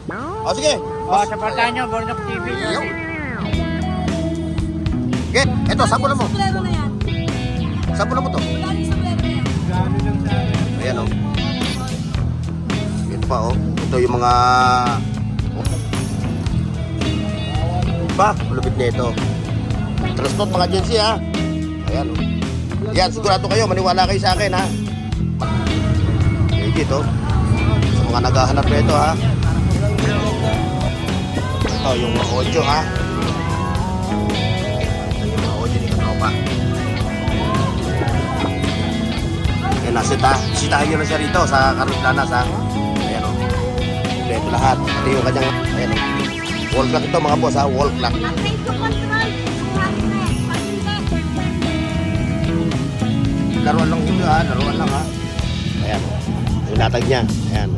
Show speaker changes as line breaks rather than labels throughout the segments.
O sige.
Supportahan nyo, Bornok TV.
Okay, eto, sampo na mo.
Sombrero na yan.
Sampo na mo to.
Wala yung sombrero na yan.
Ayan o. Ito pa o. Ito yung mga... Ba, malupit na ito. Transport mga agency ha. Ayan o. Yan, sigurado kayo, maniwala kayo sa akin ha. Legit o. Sa mga naghahanap na ito ha. Ito yung mga audio ha. Ito yung mga audio ni Katropa. Yan na, sitahin nyo na siya rito sa Carlos ha. Ayan o. Ito lahat. Ito yung kanyang, ayan o. Wall clock ito mga boss ha, wall clock.
Thank you, control.
Laruan lang ito ha, laruan lang ha. Ayan o. Yung latag niya. Ayan.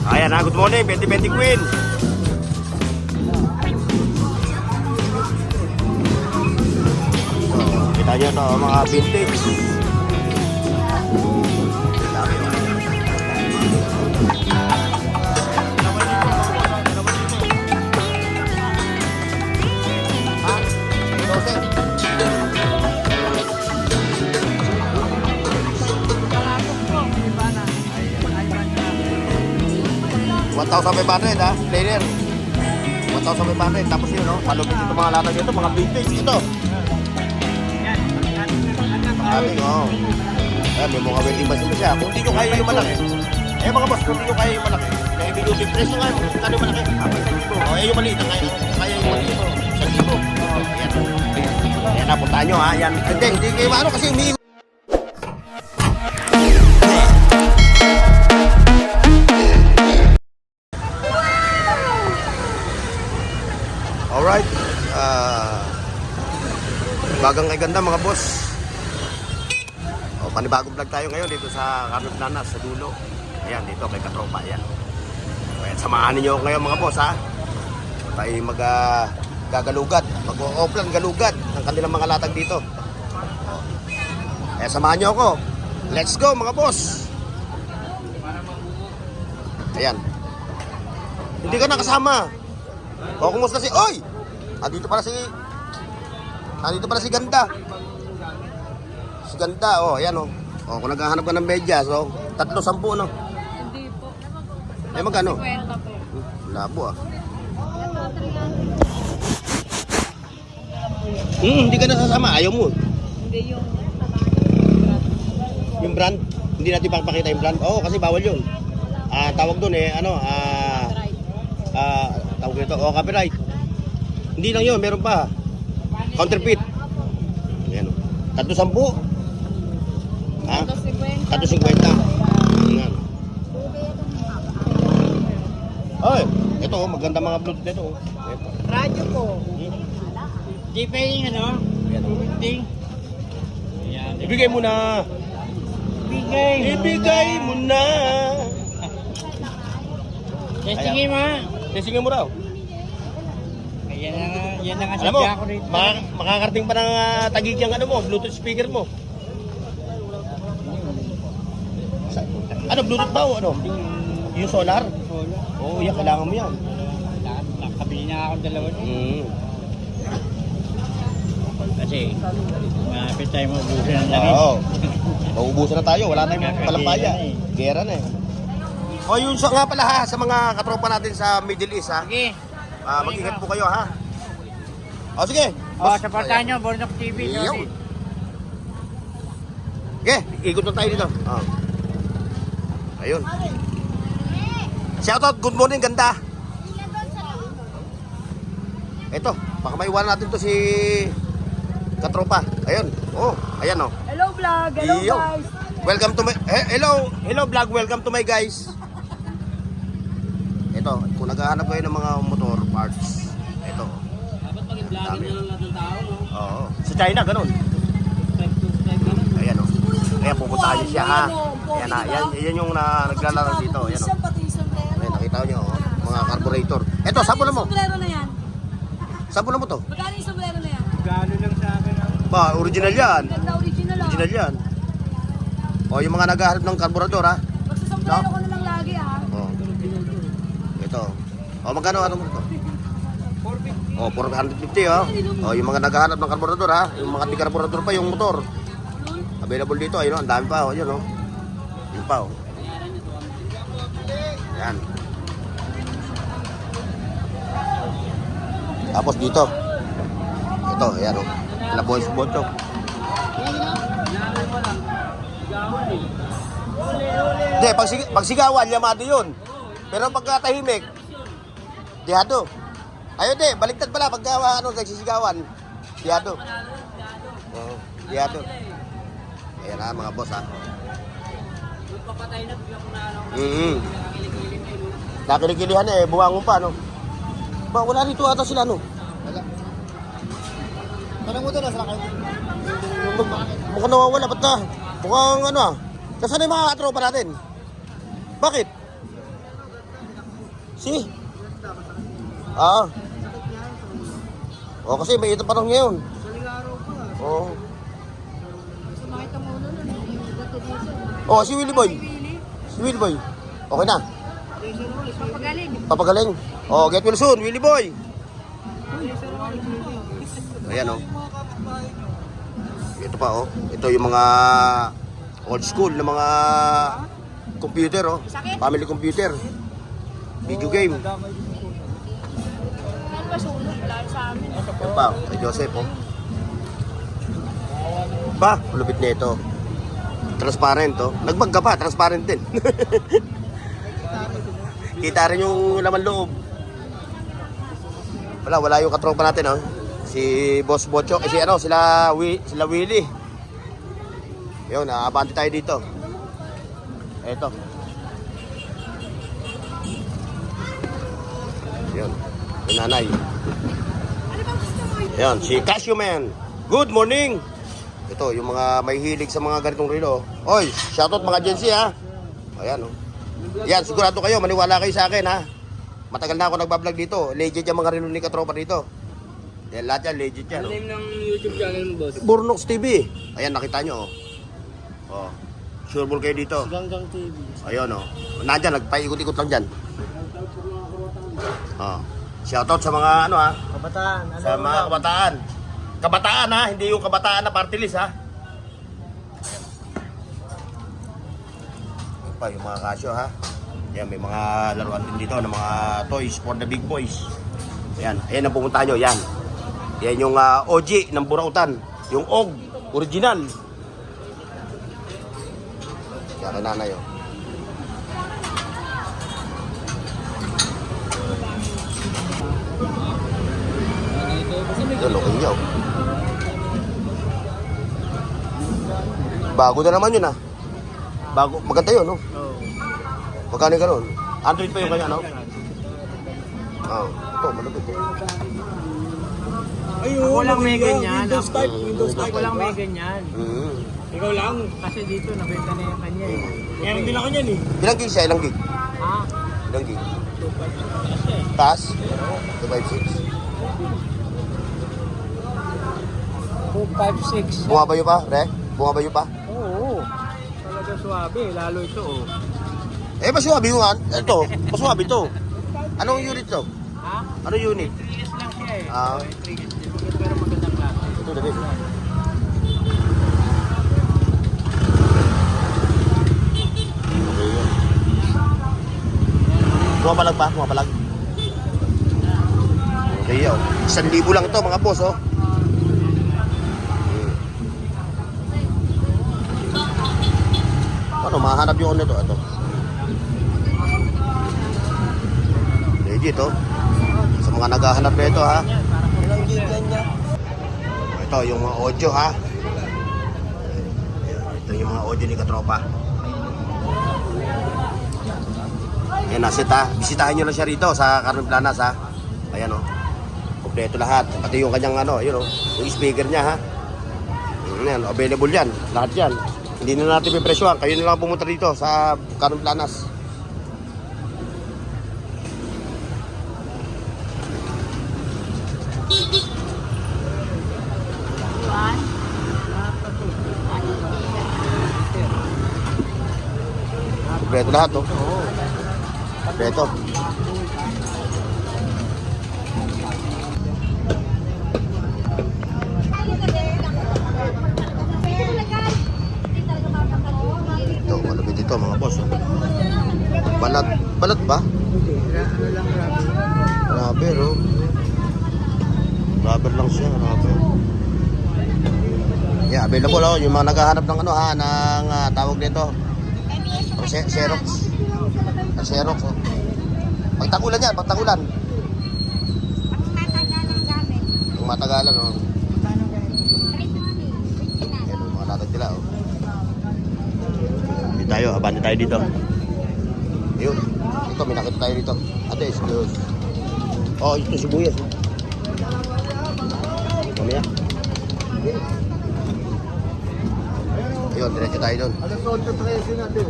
Ayan ha, good morning, 2020 Queen. So, kita nyo ito, mga vintage. 1,500 ha, player. 1,500. Tapos yun, no? Malupit ito mga latag ito, mga vintage ito. Ating, oh. Ayan, may mga wedding bus ito siya. Kung di nyo kaya yung malaki, mga boss, kung di nyo kaya yung malaki, kaya binutin presyo nga, kung kano malaki, 1,000. O, yung maliit, kaya yung maliit, 1,000. Ayan. Ayan, napuntahan nyo ha. Ayan. Hindi kayo maano kasi umiiwan. Alright, bagang kay ganda mga boss. O, panibagong vlog tayo ngayon dito sa Carlos Nanas sa dulo. Ayan, dito kay Katropa, ayan. Ayan, samahan niyo ngayon mga boss ha. Tayo gagalugad, mag-o-offline galugad ng kanilang mga latag dito. Ayan, samahan niyo ako. Let's go mga boss. Ayan. Hindi ka nakasama. O, kumusta si... Oy! Nandito pala si Ganda. Si Ganda, oh, ayan oh. O, kung naghahanap ka ng medyas, oh, 310, no?
Hindi po.
Eh, magkano?
50 po.
Labo, ah. Hindi ka nasasama, ayaw mo.
Hindi yung...
Yung brand, hindi natin pakipakita yung brand. Oo, kasi bawal yun. Tawag doon eh, tawag nito, copyright. Hindi lang yun, meron pa. Counterfeit. Ayan o. 310. Ha? 350. Ayan. Ay, ito oh, maganda mga bluetooth nito oh.
Radyo po. G-Paying ano?
Ayan oh.
Ding. Ayan.
Ibigay mo na. Ibigay mo na.
Testingin mo ha.
Testingin mo raw.
Yan na nga
Alam mo,
sadya ko rito.
makakarating pa ng tagig yung ano mo, Bluetooth speaker mo. Ano, Bluetooth ba o ano? Yung solar? Oo, yan, kailangan mo yan.
Nakabili na ako dalawa niya. Kasi, malapit tayo maubusan ng langit.
Oo. Maubusan na tayo, wala tayong palampaya. Gera na eh. O yun so, nga pala ha, sa mga katropa natin sa Middle East ha.
Sige.
Mag-ingat po kayo ha. O sige.
Supportahan nyo, Bornok TV.
Iyon. Okay, ikot na tayo dito. Ayun. Shoutout, good morning, Ganda. Ito, baka maiwanan natin to si Katropa. Ayun. Oh, ayan oh.
Hello vlog, hello
Iyo.
guys.
Welcome to my hello vlog, welcome to my guys. Ito, kung naghahanap kayo ng mga motor parts, ito.
Dapat pag-vlogging nyo lang ng tao, no?
Oo. Sa China, ganun. Ayan o. Kaya pupuntahan niyo siya ha. Ayan na. Yan yung naglalaro dito. Ayan o. Ayan, nakita nyo o. Mga carburetor. Ito, sabo na mo.
Sombrero na yan.
Sabo na mo to.
Magkano yung sombrero na yan?
Gano'n lang sa akin.
Ba, original yan.
Ganda original
original yan. O, yung mga naghahanap ng karburador, ha?
Magsusombrero ko na lang lagi ah.
O. Ito. O, magkano ano mo ito? 450, oh. O, yung mga naghahanap ng karburador, ha? Yung mga di karburador pa, yung motor. Available dito, ayun, ang dami pa, oh. Yun, oh. Yun pa, oh. Yan. Tapos dito. Ito, ayan, oh. Laboy boto. Hindi, pag sigawan, Yamato yun. Pero pagka tahimik, Dihado. Ayun, di, baliktad pala pag nagsisigawan. Dihado. Oo, Dihado. Ayan ha, mga boss ha. Nakilikilihan eh, buwangon pa, no? Ba, wala rito ata sila, no?
Wala. Tanong mo doon, nasa kayo?
Mukhang nawawala, ba't na? Mukhang ano ah. Nasaan na yung mga katropa natin? Bakit? Si? Ah. O kasi may itong panahon ngayon. Oo.
Sumakit ang ulo nun. Yung gato dito.
Oh, si Willie Boy. Si Willie Boy. Okay na.
Papagaling.
Papagaling. Oh, get well soon, Willie Boy. Ayan oh. Ito pa oh. Ito yung mga old school na mga computer oh. Family computer. Video game.
Ano ba sunog? Dahil sa amin.
Yan pa, kay Joseph oh. Pa, lupit na ito. Transparent oh. Nagbagga pa, transparent din. Kita rin yung laman loob. Wala yung katropa natin oh. Si Boss Bocho, si ano, sila Willie. Yun, abante tayo dito. Eto. Yun, yung nanay. Yan, si Casio Man. Good morning. Ito, yung mga may hilig sa mga ganitong relo. Oy, shoutout mga agency ha. Ayan oh. Yan, sigurado kayo, maniwala kayo sa akin ha. Matagal na ako nagbablog dito. Legit yung mga relo ni katropa dito. Yan, lahat yan, legit yan.
Ano name ng YouTube channel mo, boss?
Burnox TV. Ayan, nakita nyo oh. Oh. Sure ball kayo dito.
Ganggang TV.
Ayun oh. Nandyan, nagpaikot-ikot lang dyan. Oh. Shoutout sa mga ano ha.
Kabataan.
Sa mga kabataan. Kabataan ha, hindi yung kabataan na party list ha. Yan pa yung mga Casio ha. Yan, may mga laruan din dito ng mga toys for the big boys. Yan, ayan ang pumuntahan nyo, yan. Yan yung OG ng Burautan. Yung OG, original. Yan kay nanay oh. Yan, okay nyo. Bago na naman yun ah. Bago, maganda yun no?
Oo.
Magkano ka nun? Android pa yung kanya no? Oo, ito malapit eh.
Ayun, ako lang may ganyan.
Windows type.
Ako lang may ganyan. Ikaw lang. Kasi dito, nabenta na yung kanya eh. Meron din ako yan eh.
Ilang gig siya? Ilang gig?
Ha?
Ilang gig?
2.5.
Taas? 256?
2.56.
Bumabayo pa, Re? Bumabayo pa?
Oo. Talaga suwabe. Lalo ito oh.
Eh, masuwabi yung ito. Masuwabi ito. Anong unit to?
Ha?
Anong unit?
3 years lang siya eh.
Ah.
3 years. Pero magandang klase.
Ito na din. Bumabalag pa? Bumabalag? Okay, oh. 1,000 lang ito mga boss, oh. Paano mahanap yung ano ito? Ito. Legit, oh. Sa mga naghahanap na ito, ha.
Ilang gig niya?
Ito, yung mga audio, ha. Ito yung mga audio ni Katropa. Ayan, nasit, ha. Bisitahin nyo lang siya rito sa Carmen Planas, ha. Ayan, oh. Kompleto lahat. Pati yung kanyang, ano, yun, oh. Yung speaker niya, ha. Ayan, available yan. Lahat yan. Hindi na natin pipresyohan. Kayo na lang pumunta dito sa Carmen Planas. Kompleto lahat, oh. Kompleto. Ito, malapit ito mga boss. Oh. Balat. Balat ba?
Ano lang grabe.
Rubber, oh. Rubber lang siya, rubber. Yeah, available, oh. Yung mga naghahanap ng ano, ha, ng tawag nito. Xerox. Xerox, oh. Pagtagulan yan, pagtagulan. Yung matagalan, oh. Yan, oh, mga latag nila, oh. Hindi tayo, abante tayo dito. Yun. Ito, may nakita tayo dito. Ate, yun. Oh, ito sibuyas. Mamaya. Ayun, diretso tayo doon.
Alas 8:13 natin.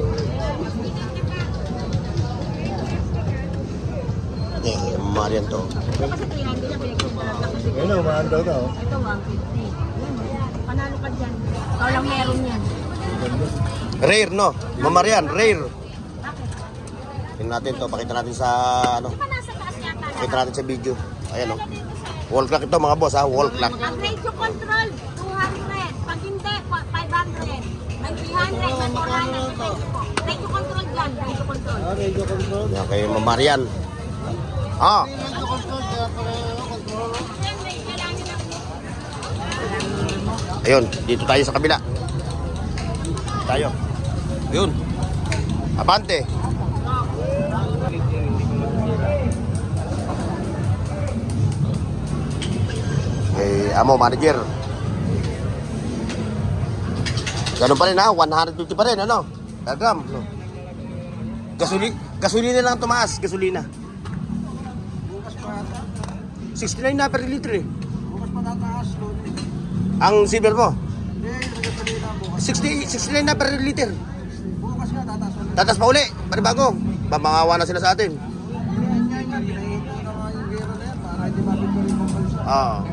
Marian to.
Ito kasi 300 na pinagkukulat na kasi.
Ano, maandaw na, oh.
Ito 150. Panalo ka dyan. Ikaw lang meron yan.
Rare, no? Mamarian, rare.
Bakit?
Tingnan natin to, pakita natin sa ano,
Di ba nasa taas yata?
pakita natin sa video. Ayan, oh. Wall clock ito mga boss, ha? Wall clock.
Ang radio control, 200. Pag hindi, 500. May 300, may 400. Radio control dyan, radio control.
Radio control.
Yan kay Mamarian. Ah,
Radio control, kaya pareho control.
Then, may kailangan ng
ayun, dito tayo sa kabila. Tayo. Ayun. Abante. Amo, manager. Ganun pa rin, ha? 150 pa rin, ano? Per gram, no? Gasolina lang tumaas, gasolina. 69 na per litre.
Bukas pa tataas doon.
Ang silver mo?
Hindi, nagasalina bukas.
69 na per liter.
Bukas nga, tataas ulit.
Tatas pa uli, panibago. Mamangawa na sila sa atin.
Yan. Pinahinto na nga yung gero na yan para hindi mabito rin mga bansa.
Ah.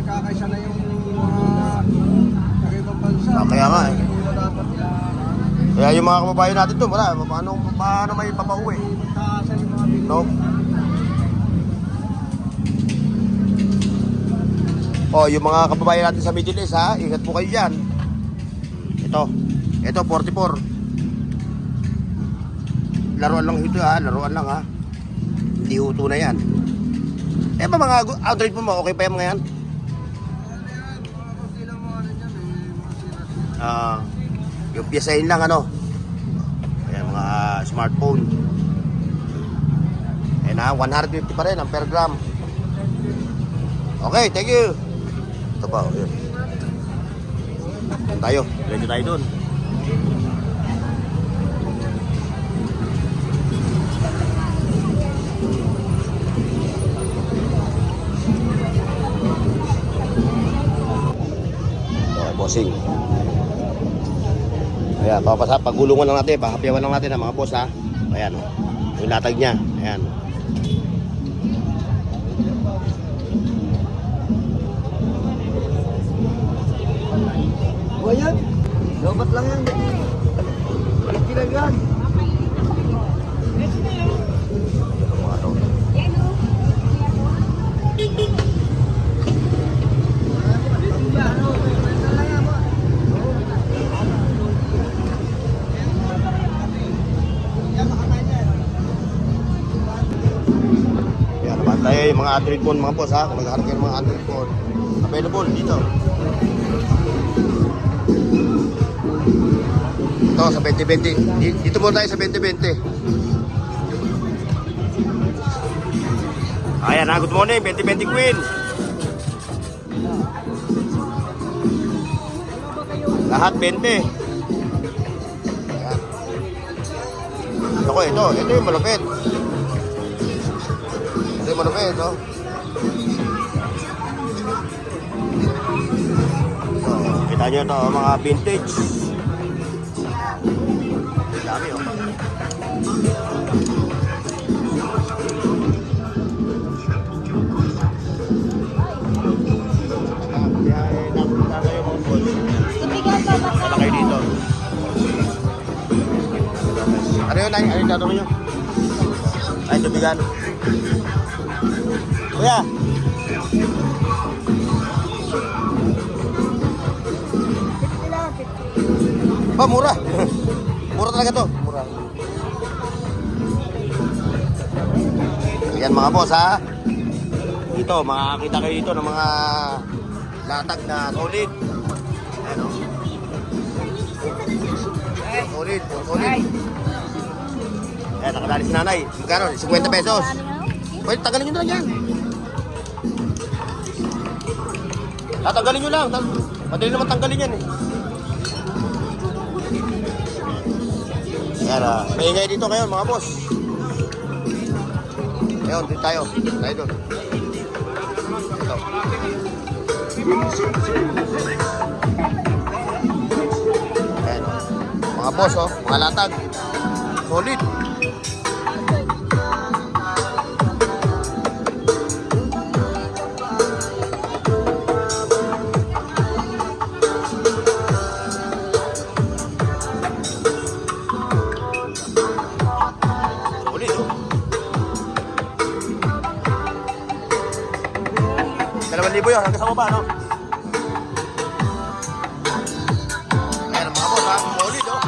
Kakaisa na yung mga nag-ibang bansa.
Kaya nga, eh.
Hindi mo dapat
Kaya yung mga kababayan natin doon, wala. Paano may papauwi?
taasan yung mga bigay.
No? Oh, yung mga kababayan natin sa Middle East, ha? Ingat po kayo dyan. Ito 44. Laruan lang ito, ha? Laruan lang, ha? Hindi huto na yan. Eh ba mga Android mo, okay pa yung mga yan? Yung piyasahin lang, ano? Ayan, mga smartphone. Ayan, ha? 150 pa rin ang per gram. Okay, thank you. Ito pa, yun. Tayo, ready tayo doon. Okay, bossing. Ayan, pagulungan lang natin, pahapyawan lang natin mga boss, ha. Ayan, yung latag niya. Ayan.
O yan, lobat lang yan. Kinagan.
Mga to. Yan, naman tayo yung mga Android phone mga boss, ha. Kung naghahanap kayo ng mga Android phone, available dito. Ito sa 2020. Dito muna tayo sa 2020. Ayan, ha. Good morning, 2020 Queen. Lahat 20. Ayan. Ito yung malupit. Ito yung malupit, no? So, kita nyo ito, mga vintage. Dami, oh. Kaya napunta kayo mga boss. Wala kayo dito. nanay, ano yung tatanong nyo? Ay, tubigan. Kuya. Ba, mura. Mura talaga to. Mura. Ayan mga boss ha. Dito, makakita kayo dito ng mga latag na solid. Ayan o. Solid, solid. Ayan, nakadali si nanay. Magkano? 50 pesos. Pwede, tagalin nyo na lang yan. Tatanggalin nyo lang. Madali naman tanggalin yan eh. Ayan, maingay dito kayo mga boss. Ayun, dito tayo. Tayo doon. Ito. Ayan. Mga boss, oh. Mga latag. Solid. Solid, oh. 2,000 yun, hanggang sa baba, no? Ayan, mga boss, ha? Solid, oh.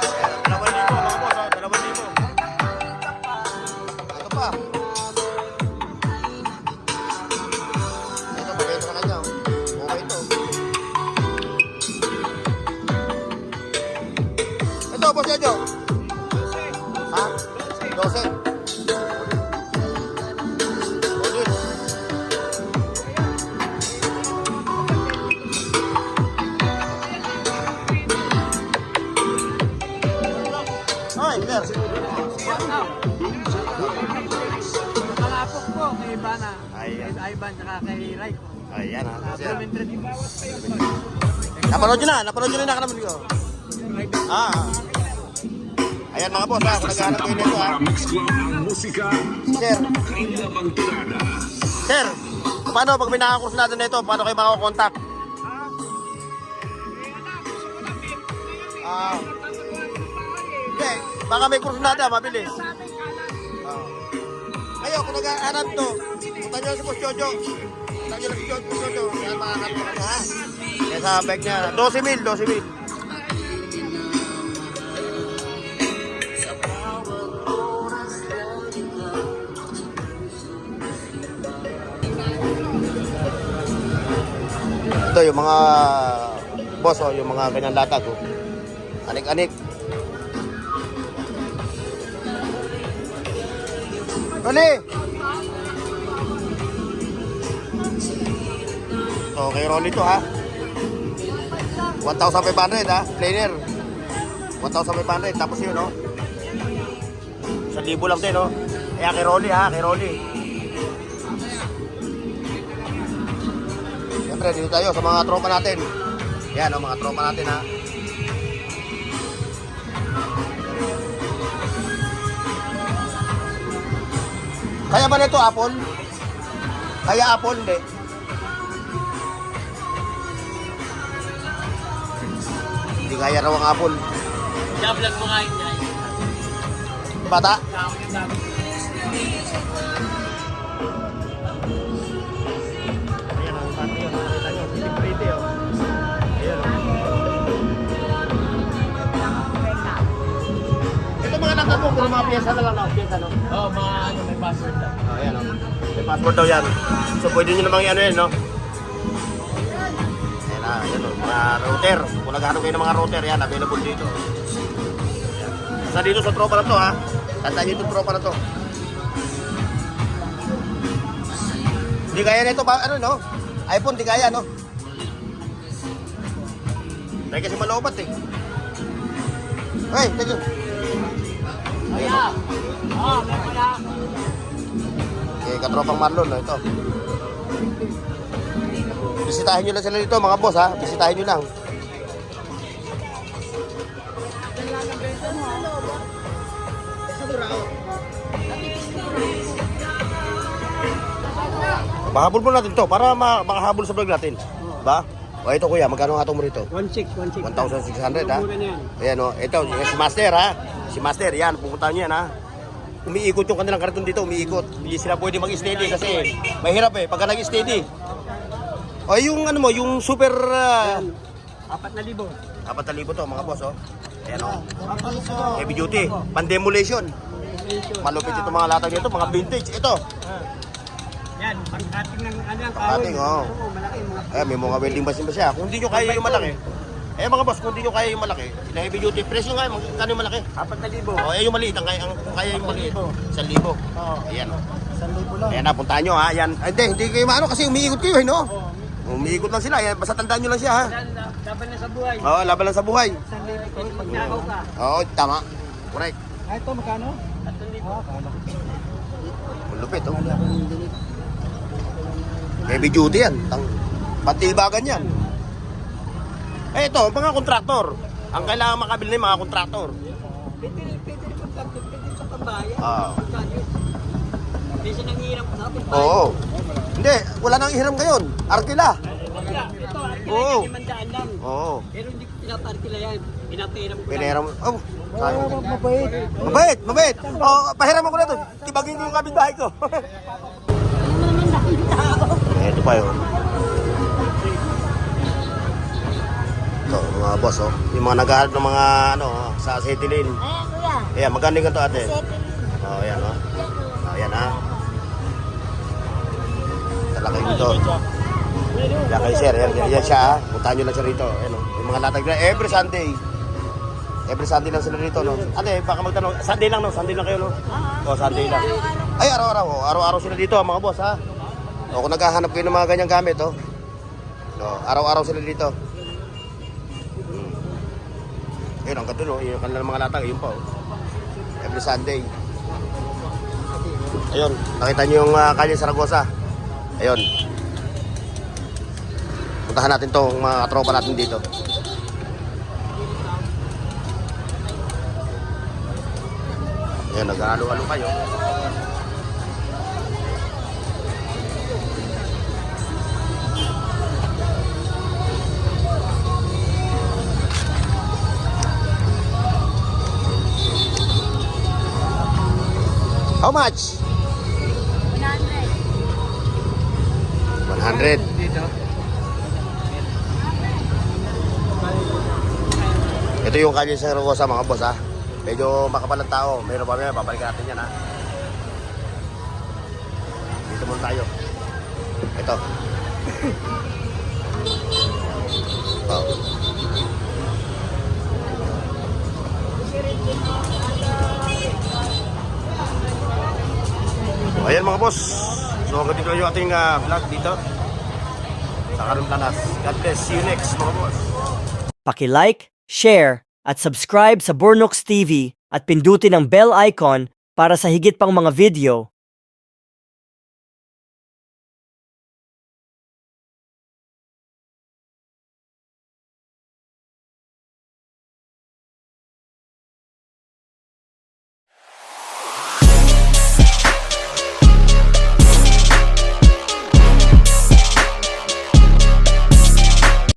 Ayan, 2,000 mga boss, ha? 2,000. Ito pa. Ito, pagkito na kanya, oh. Okay ito. Ito, boss, Ejo. Ha? 12. Ay, merci.
Nakalapok po kay Ivana.
Ayan.
Kay Ivan tsaka kay Raiko.
Ayan, ha?
Supplementary.
Napanood nyo na yung nakanaman ko. Ayan mga boss, ha? Kung naghahanap kayo nito, ha?
Musika,
Sir,
Kaya Bangturada.
sir, paano pag may nakakurso natin nito, paano kayo makakontakt? Hindi, baka may kurso natin, mabilis. Kayo, kung naghahanap to, punta nyo si Boss Jojo. Punta nyo si Boss Jojo. Yan, makakat mo kanya, ha? Kaya sa bag niya, 12,000. Ito yung mga boss, oh, yung mga kanyang latag, oh. Anik-anik. Roli! So, kay Rolly to, ha? 1,500, ha? Planer. 1,500. Tapos yun, no? 1,000 lang din, no? Kaya kay Rolly, ha? Kay Rolly. Siyempre, dito tayo sa mga tropa natin. Yan, no? Mga tropa natin, ha? Kaya ba nito Apple? Kaya Apple, hindi. Hindi kaya raw ang Apple.
Jablog mo nga yun.
Bata? Ayan ang bata yun. Nakita nyo, pretty, oh. Ayan, oh. Ito mga nakat mo, puro mga piyesa na lang, no? Piyesa, no?
Oo, mga ano, may password lang.
Oh, ayan, oh. May passport daw yan. So, pwede nyo namang ano yan, no? Ayan, ayan, oh. Mga router. Kung naghanap kayo ng mga router, yan, available dito. Ayan. Sa dito sa tropa na to, ha? Tandaan nyo itong tropa na to. Hindi kaya nito ba, ano, no? iPhone, di kaya, no? Dahil kasi malobat, eh. Hey, thank you.
Kaya! Oo, may pala.
Okay, katropang Marlon, no? Ito. Bisitahin nyo lang sila dito, mga boss, ha? Bisitahin nyo lang. Mahabol mo natin to para makahabol sa vlog natin. Ba? O ito kuya, magkano nga mo rito?
1,600.
1,600 ha?
Mura na yan.
Ayan o, ito, si Master ha. Si Master, yan, pupunta niyo yan ha. Umiikot yung kanilang karton dito, umiikot. Hindi sila pwede mag-steady kasi mahirap eh, pagka nag-steady. O yung ano mo, yung super...
4,000.
4,000 to mga boss oh. Ayan o. Heavy duty, pan-demolition. Malupit ito mga latag nito, mga vintage. Ito.
Yan, pang-cutting ng ano yan,
Pang-cutting, oo.
Oo, malaki mga.
Ayan, may mga welding machine ba siya? Kung hindi nyo kaya yung malaki. Eh mga boss, kung hindi nyo kaya yung malaki, yung heavy duty, presyo nga, magkano yung malaki?
4,000.
O, ayan yung maliit, kung kaya yung maliit. 1,000.
Oo.
Ayan o.
1,000 lang.
Ayan na, puntahan nyo ha. Ayan. Ay, hindi kayo maano kasi umiikot kayo eh, no? Umiikot lang sila. Ayan, basta tandaan nyo lang siya ha.
Laban na sa buhay.
Oo, laban lang sa buhay.
1,000 magnakaw ka.
Oo, tama. Correct.
Ay, ito magkano? 3,000.
Ang lupit oh. Heavy duty yan. Pantibagan yan. Eh ito, mga kontraktor. Ang kailangan makabili na yung mga kontraktor.
Pwede rin sa pambayan.
Ah.
Hindi siya nanghihirap sa pambayan.
Oo. Hindi, wala nang ihiram ngayon. Arkila.
Ito,
Oo.
500 lang.
Oo.
Pero hindi ko pinaparkila yan. Pinapiram ko lang.
Pinahiram. Oh, tayo.
Mabait.
Mabait. Oh, pahiram ko na to. Tibagin ko yung kapitbahay ko. Ito pa yun. Ito, mga boss oh. Yung mga naghahanap ng mga ano, sa Cetilin.
Ayan, kuya.
Ayan, magkano yung ganito ate?
Second.
Oh, ayan oh. Oh, ayan ha. Talakay dito. Yan kay sir, yan siya ha. Puntahan nyo lang siya rito. Ayan oh. Yung mga latag na every Sunday. Every Sunday lang sila rito, no? Ate, baka magtanong. Sunday lang, no? Sunday lang kayo, no? O, Sunday lang. Ay, araw-araw. Oh. Araw-araw sila dito, mga boss, ha? O, kung naghahanap kayo ng mga ganyang gamit, oh. No, araw-araw sila dito. Ayun, ang ganda, no? Yung kanilang mga latag, yun pa, oh. Every Sunday. Ayun, nakita nyo yung Calle Zaragoza. Ayun. Puntahan natin to, mga katropa natin dito. Ayan, nag-alo-alo kayo. How much? 100. 100.
Dito.
Ito yung Calle Zaragoza mga boss ha. Medyo makapal ang tao. Meron pa may babalikan natin yan ha. Dito muna tayo. Ito. Oh. So, ayan mga boss. So hanggang dito yung ating vlog dito sa Carumplanas. God bless. See you next mga boss.
Paki-like, share, at subscribe sa Bornox TV at pindutin ang bell icon para sa higit pang mga video.